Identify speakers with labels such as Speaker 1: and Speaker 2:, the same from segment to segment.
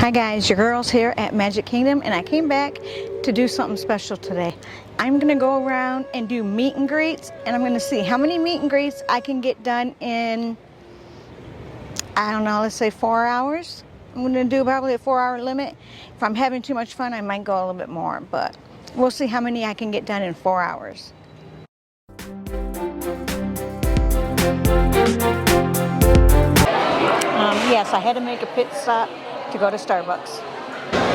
Speaker 1: Hi guys, your girl's here at Magic Kingdom and I came back to do something special today. I'm gonna go around and do meet and greets and I'm gonna see how many meet and greets I can get done in, I don't know, let's say 4 hours. I'm gonna do probably a 4-hour limit. If I'm having too much fun, I might go a little bit more, but we'll see how many I can get done in 4 hours. Yes, I had to make a pit stop to go to Starbucks.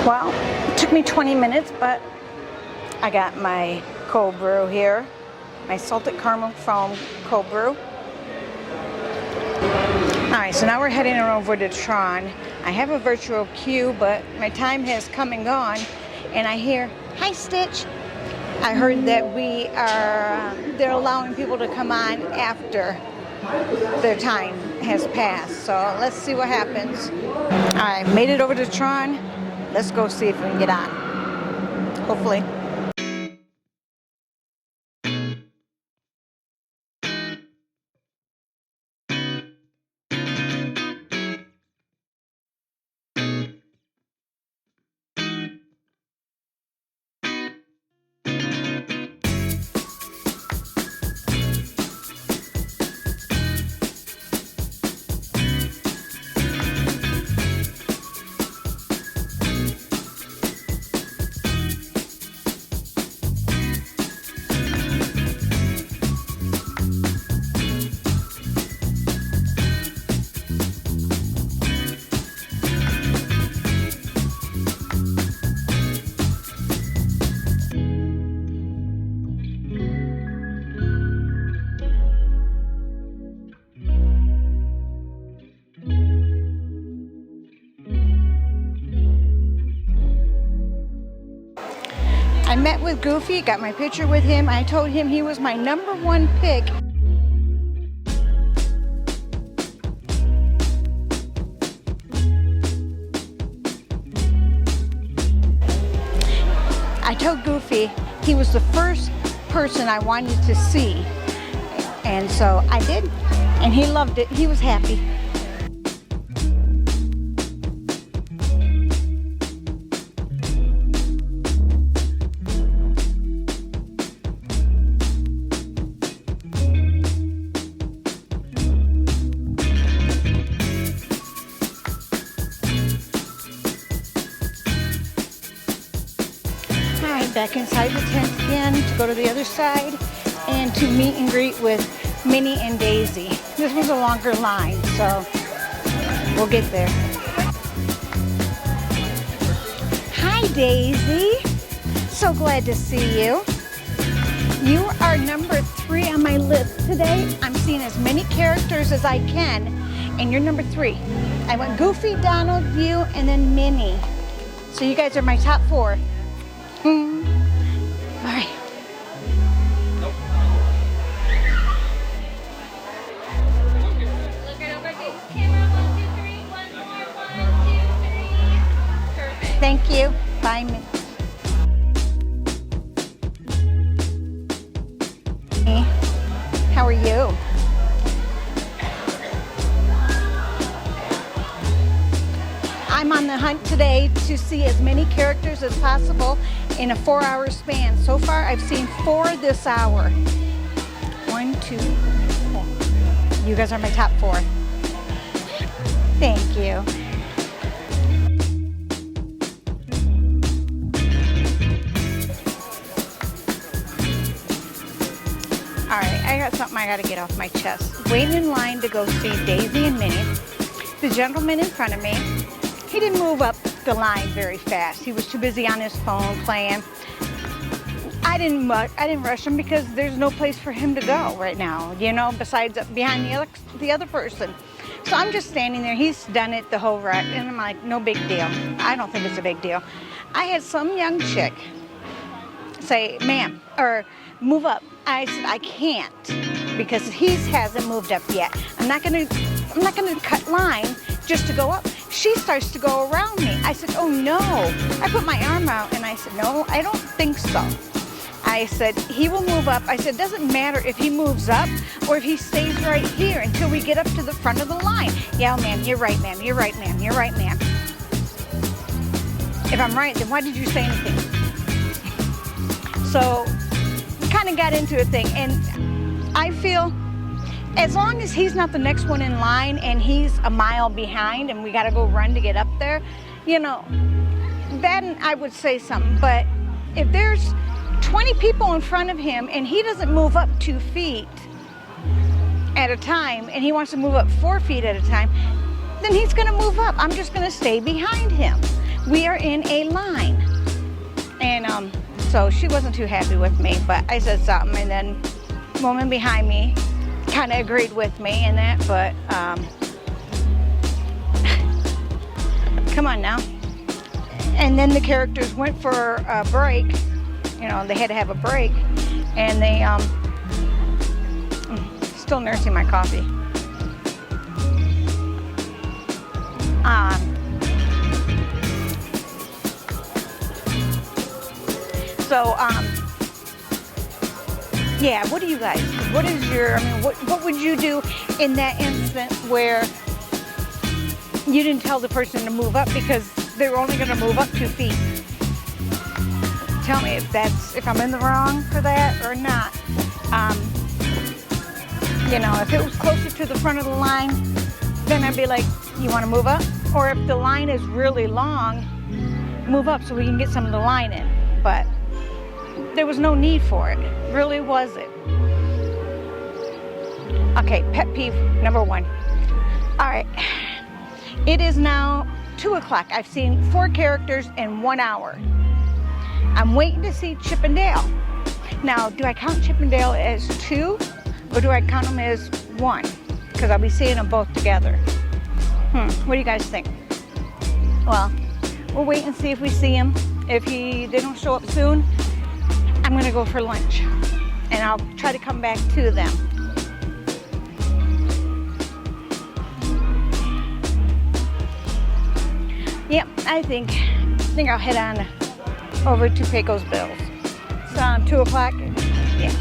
Speaker 1: Well, it took me 20 minutes, but I got my cold brew here, my salted caramel foam cold brew. All right, so now we're heading over to Tron. I have a virtual queue, but my time has come and gone, and I hear, "Hi, Stitch." I heard that they're allowing people to come on after their time has passed, so let's see what happens. I made it over to Tron. Let's go see if we can get on, hopefully. I met with Goofy, got my picture with him. I told him he was my #1 pick. I told Goofy he was the first person I wanted to see. And so I did, and he loved it. He was happy. Back inside the tent again to go to the other side and to meet and greet with Minnie and Daisy. This was a longer line, so we'll get there. Hi, Daisy. So glad to see you. You are #3 on my list today. I'm seeing as many characters as I can, and you're #3. I went Goofy, Donald, you, and then Minnie. So you guys are my top 4. All right. Nope. Look it over to camera. 1, 2, 3. One more. 1, 2, 3. Perfect. Thank you. Bye, Minnie. How are you? I'm on the hunt today to see as many characters as possible in a 4-hour span. So far, I've seen 4 this hour. 1, 2, 4. You guys are my top 4. Thank you. All right, I got something I got to get off my chest. Waiting in line to go see Daisy and Minnie. The gentleman in front of me, he didn't move up the line very fast. He was too busy on his phone playing. I didn't rush him because there's no place for him to go right now, you know, besides behind the other person. So I'm just standing there. He's done it the whole ride, and I'm like, no big deal. I don't think it's a big deal. I had some young chick say, "Ma'am," or "move up." I said, "I can't because he hasn't moved up yet. I'm not gonna cut line just to go up." She starts to go around me. I said, "Oh no." I put my arm out and I said, "No, I don't think so." I said, "He will move up." I said, "It doesn't matter if he moves up or if he stays right here until we get up to the front of the line." "Yeah, ma'am, you're right, ma'am. You're right, ma'am. You're right, ma'am." If I'm right, then why did you say anything? So we kind of got into a thing, and I feel as long as he's not the next one in line and he's a mile behind and we got to go run to get up there, you know, then I would say something. But if there's 20 people in front of him and he doesn't move up 2 feet at a time and he wants to move up 4 feet at a time, then he's going to move up. I'm just going to stay behind him. We are in a line. And so she wasn't too happy with me, but I said something, and then the woman behind me kind of agreed with me in that, but come on now. And then the characters went for a break. You know, they had to have a break, and they still nursing my coffee. Yeah, what do you guys, what is your, I mean, what would you do in that instance where you didn't tell the person to move up because they were only going to move up 2 feet? Tell me if I'm in the wrong for that or not. You know, if it was closer to the front of the line, then I'd be like, you want to move up? Or if the line is really long, move up so we can get some of the line in. But there was no need for it. Really wasn't. Okay, pet peeve number 1. All right. It is now 2 o'clock. I've seen 4 characters in 1 hour. I'm waiting to see Chip and Dale. Now, do I count Chip and Dale as 2 or do I count them as 1? Because I'll be seeing them both together. What do you guys think? Well, we'll wait and see if we see him. If they don't show up soon, I'm gonna go for lunch and I'll try to come back to them. Yep, I think I'll head on over to Pecos Bills. It's 2 o'clock. Yeah.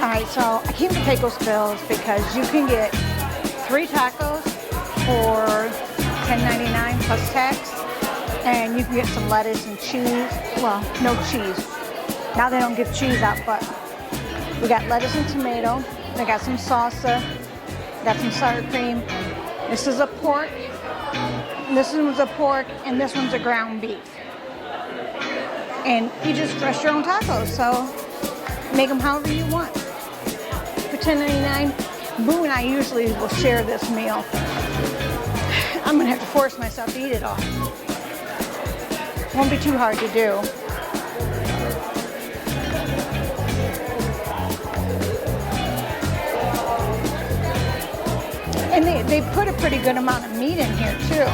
Speaker 1: All right, so I came to Pecos Bills because you can get 3 tacos for $10.99 plus tax, and you can get some lettuce and cheese. Well, no cheese. Now they don't give cheese out, but we got lettuce and tomato. They got some salsa, got some sour cream. This is a pork. This one's a pork, and this one's a ground beef. And you just dress your own tacos, so make them however you want. For $10.99, Boo and I usually will share this meal. I'm gonna have to force myself to eat it all. Won't be too hard to do. And they put a pretty good amount of meat in here too.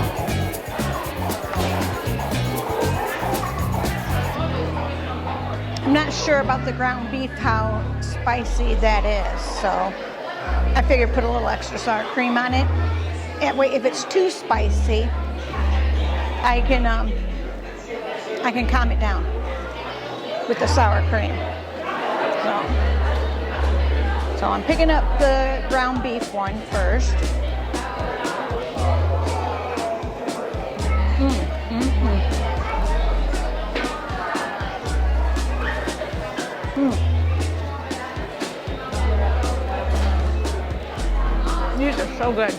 Speaker 1: I'm not sure about the ground beef, how spicy that is, so I figured put a little extra sour cream on it. That way, if it's too spicy, I can calm it down with the sour cream. So I'm picking up the ground beef one first. These are so good.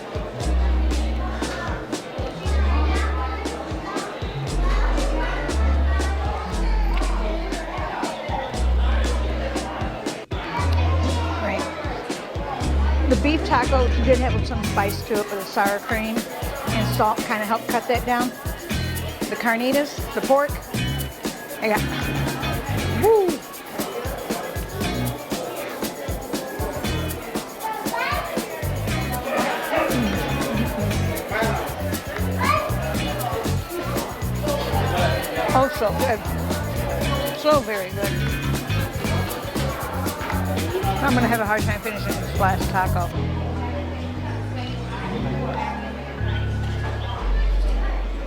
Speaker 1: The beef taco did have some spice to it with the sour cream and salt, kind of helped cut that down. The carnitas, the pork, I got, woo! Oh, so good. So very good. I'm gonna have a hard time finishing this last taco.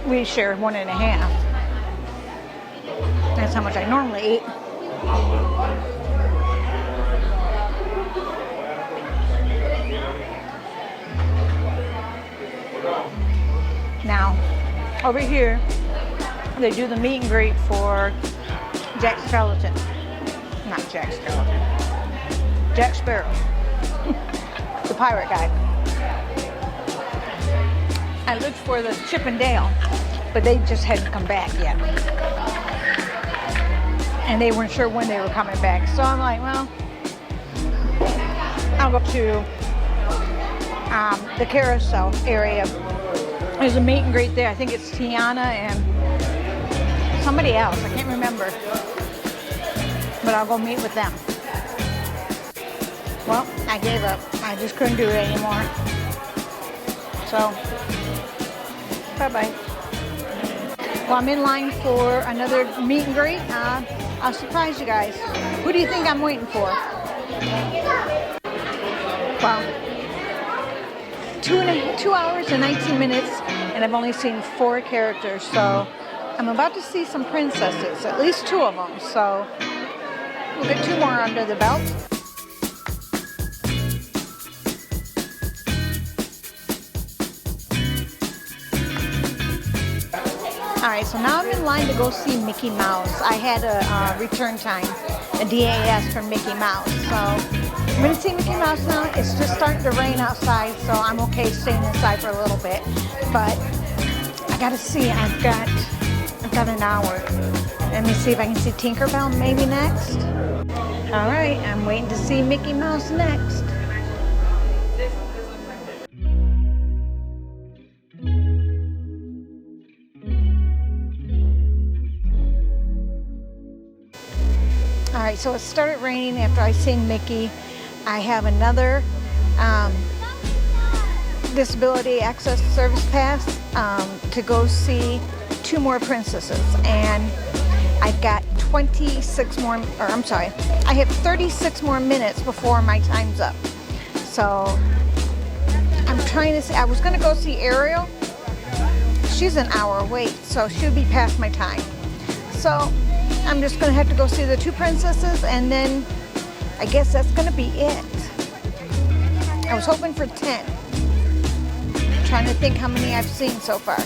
Speaker 1: We share 1.5. That's how much I normally eat. Now, over here, they do the meet and greet for Jack Skeleton. Not Jack Skeleton. Jack Sparrow. The pirate guy. I looked for the Chip and Dale, but they just hadn't come back yet. And they weren't sure when they were coming back. So I'm like, well, I'll go to the carousel area. There's a meet and greet there. I think it's Tiana and somebody else. I can't remember. But I'll go meet with them. Well, I gave up. I just couldn't do it anymore. So, bye-bye. Well, I'm in line for another meet and greet. I'll surprise you guys. Who do you think I'm waiting for? Well, 2 hours and 19 minutes, and I've only seen 4 characters. So, I'm about to see some princesses, at least 2 of them. So, we'll get 2 more under the belt. Alright, so now I'm in line to go see Mickey Mouse. I had a return time, a DAS for Mickey Mouse. So I'm going to see Mickey Mouse now. It's just starting to rain outside, so I'm okay staying inside for a little bit. But I got to see, I've got an hour. Let me see if I can see Tinkerbell maybe next. Alright, I'm waiting to see Mickey Mouse next. Alright, so it started raining after I seen Mickey. I have another disability access service pass to go see 2 more princesses. And I've got 26 more, or I'm sorry, I have 36 more minutes before my time's up. So I'm trying to see, I was going to go see Ariel. She's an hour wait, so she'll be past my time. So I'm just going to have to go see the 2 princesses, and then I guess that's going to be it. I was hoping for 10. I'm trying to think how many I've seen so far.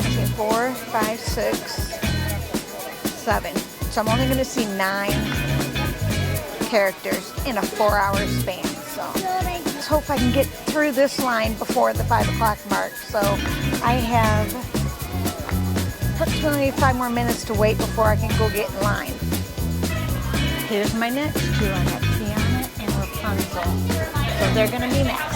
Speaker 1: Okay, 4, 5, 6, 7. So I'm only going to see 9 characters in a 4-hour span. So let's hope I can get through this line before the 5 o'clock mark. So I have approximately 5 more minutes to wait before I can go get in line. Here's my next 2. I got Tiana and Rapunzel. So they're going to be next.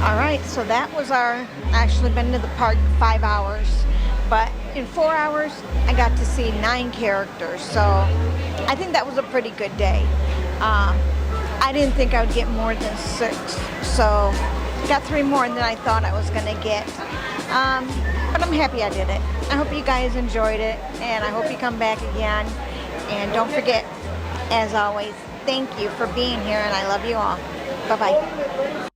Speaker 1: Alright, so that was actually been to the park 5 hours. But in 4 hours, I got to see 9 characters. So I think that was a pretty good day. I didn't think I would get more than 6, so got 3 more than I thought I was going to get. But I'm happy I did it. I hope you guys enjoyed it, and I hope you come back again. And don't forget, as always, thank you for being here, and I love you all. Bye-bye.